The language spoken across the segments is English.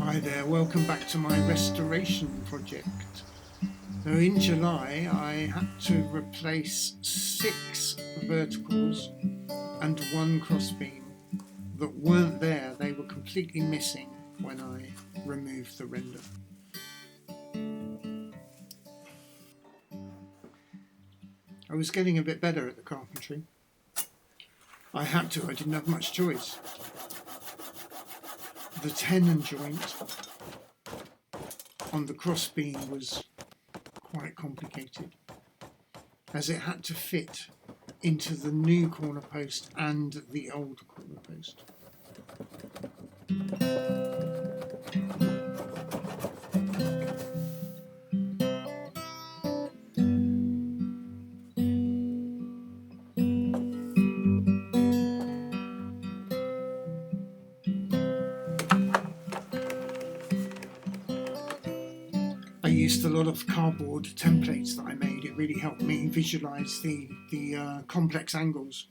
Hi there, welcome back to my restoration project. So in July I had to replace 6 verticals and 1 crossbeam that weren't there. They were completely missing when I removed the render. I was getting a bit better at the carpentry. I didn't have much choice. The tenon joint on the crossbeam was quite complicated, as it had to fit into the new corner post and the old corner post. I used a lot of cardboard templates that I made. It really helped me visualize the complex angles.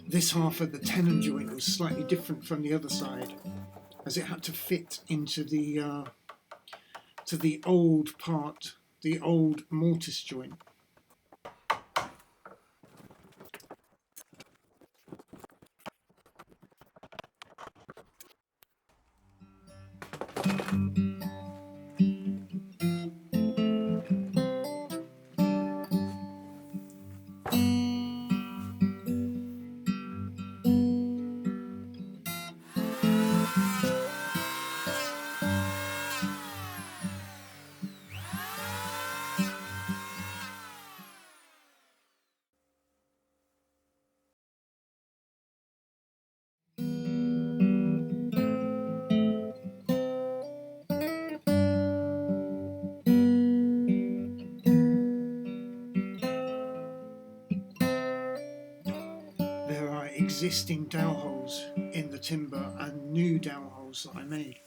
This half of the tenon joint was slightly different from the other side, as it had to fit into the old part, the old mortise joint. There are existing dowel holes in the timber and new dowel holes that I made.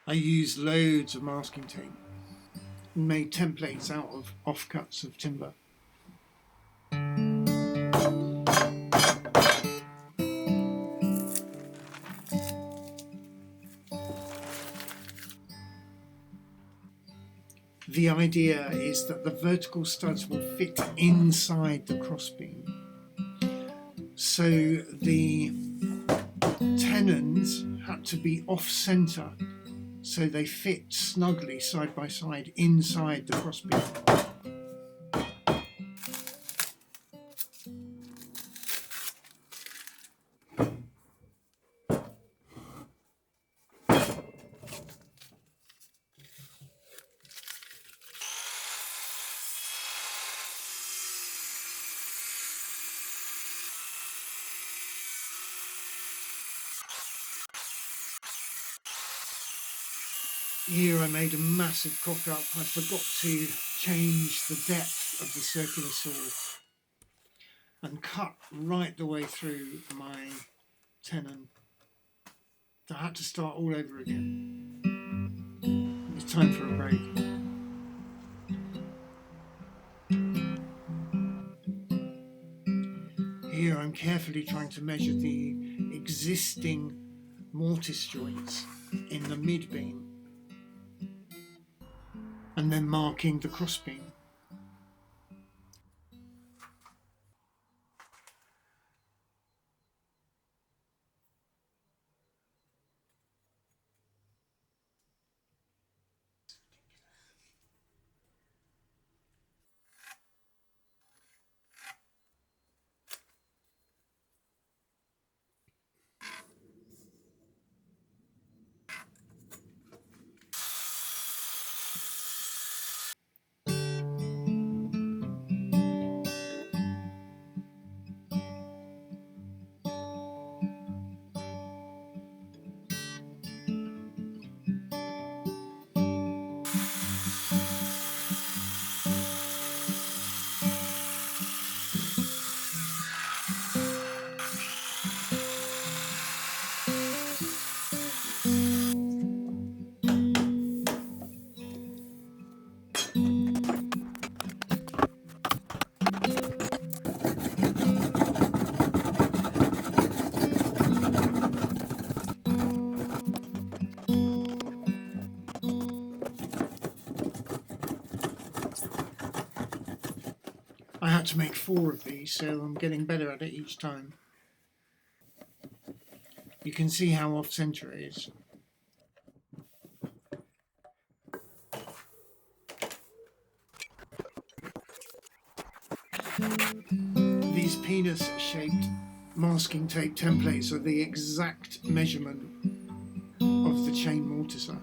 I used loads of masking tape and made templates out of offcuts of timber. The idea is that the vertical studs will fit inside the crossbeam. So the tenons had to be off-center, so they fit snugly side by side inside the crossbeam. Here I made a massive cock-up. I forgot to change the depth of the circular saw and cut right the way through my tenon. So I had to start all over again. It's time for a break. Here I'm carefully trying to measure the existing mortise joints in the mid-beam and then marking the crossbeam. to make 4 of these, so I'm getting better at it each time. You can see how off centre it is. These penis-shaped masking tape templates are the exact measurement of the chain mortiser.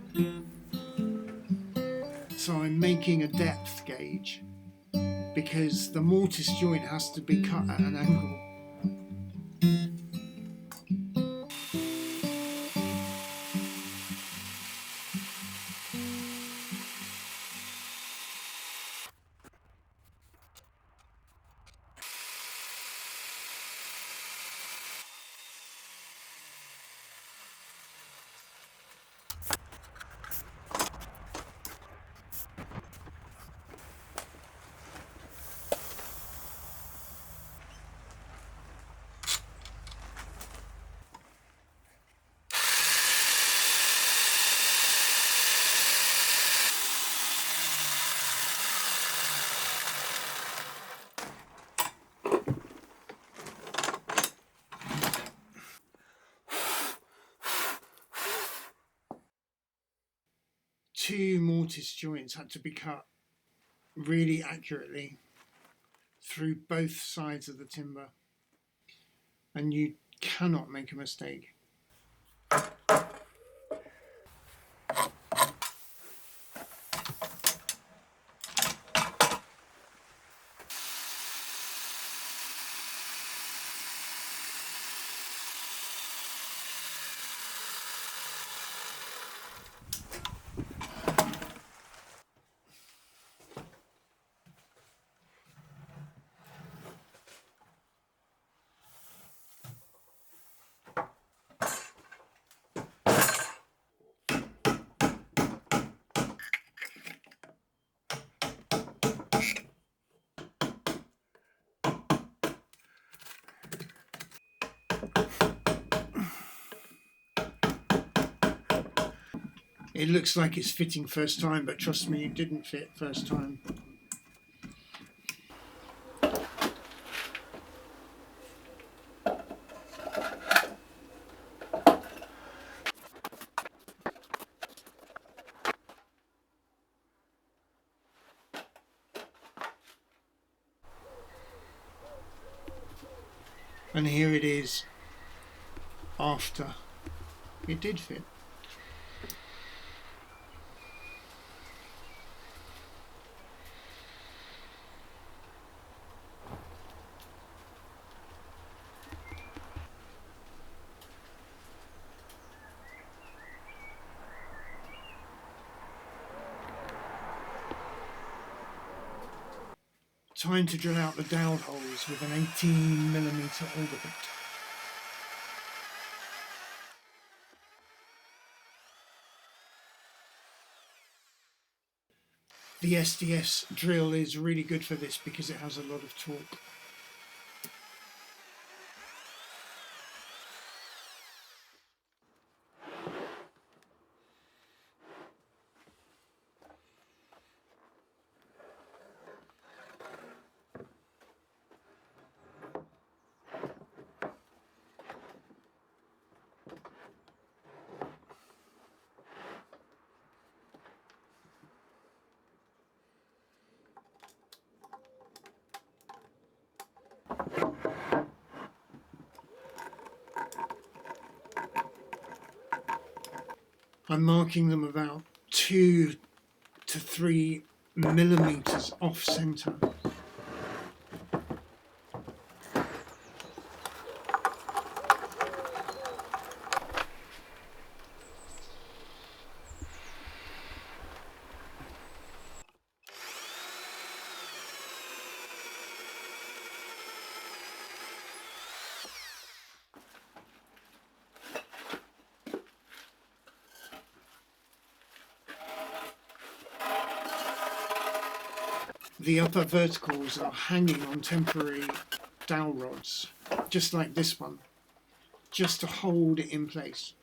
So I'm making a depth gauge because the mortise joint has to be cut at an angle. Two mortise joints had to be cut really accurately through both sides of the timber, and you cannot make a mistake. It looks like it's fitting first time, but trust me, it didn't fit first time. And here it is after it did fit. Time to drill out the dowel holes with an 18mm auger bit. The SDS drill is really good for this because it has a lot of torque. I'm marking them about 2 to 3mm off centre. The upper verticals are hanging on temporary dowel rods, just like this one, just to hold it in place.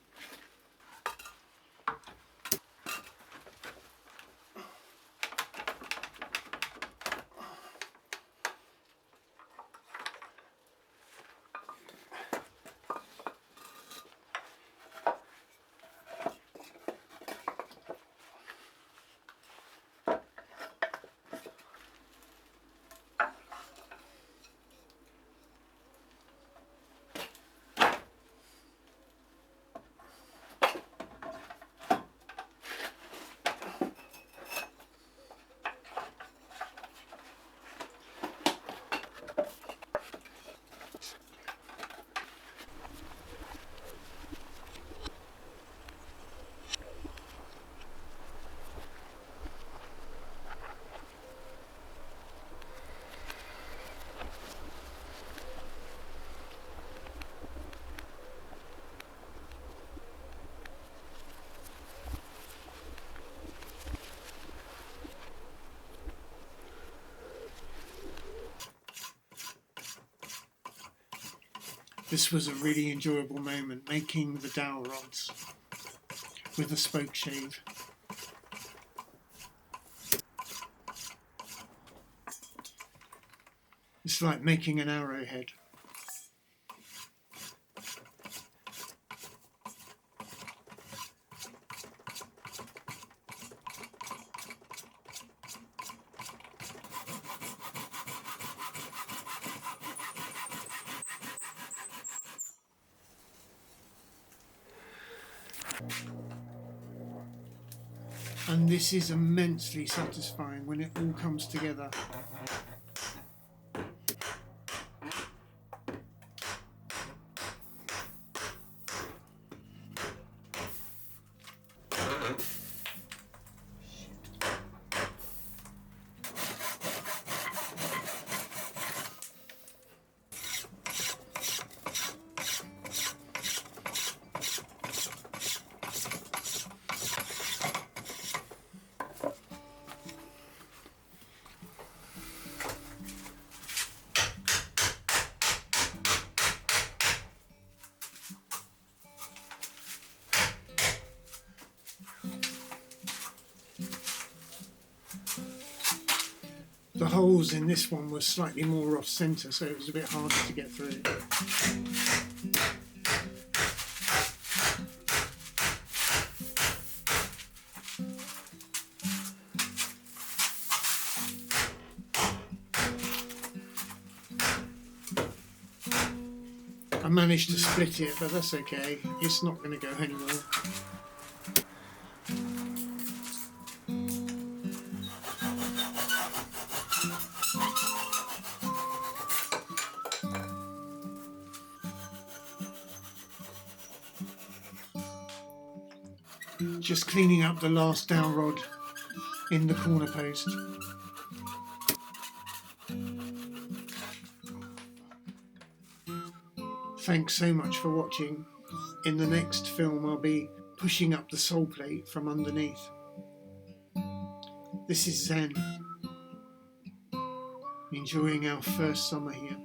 This was a really enjoyable moment, making the dowel rods with a spoke shave. It's like making an arrowhead. And this is immensely satisfying when it all comes together. The holes in this one were slightly more off centre, so it was a bit harder to get through. I managed to split it, but that's okay. It's not going to go anymore. Just cleaning up the last dowel rod in the corner post. Thanks so much for watching. In the next film I'll be pushing up the sole plate from underneath. This is Zen, enjoying our first summer here.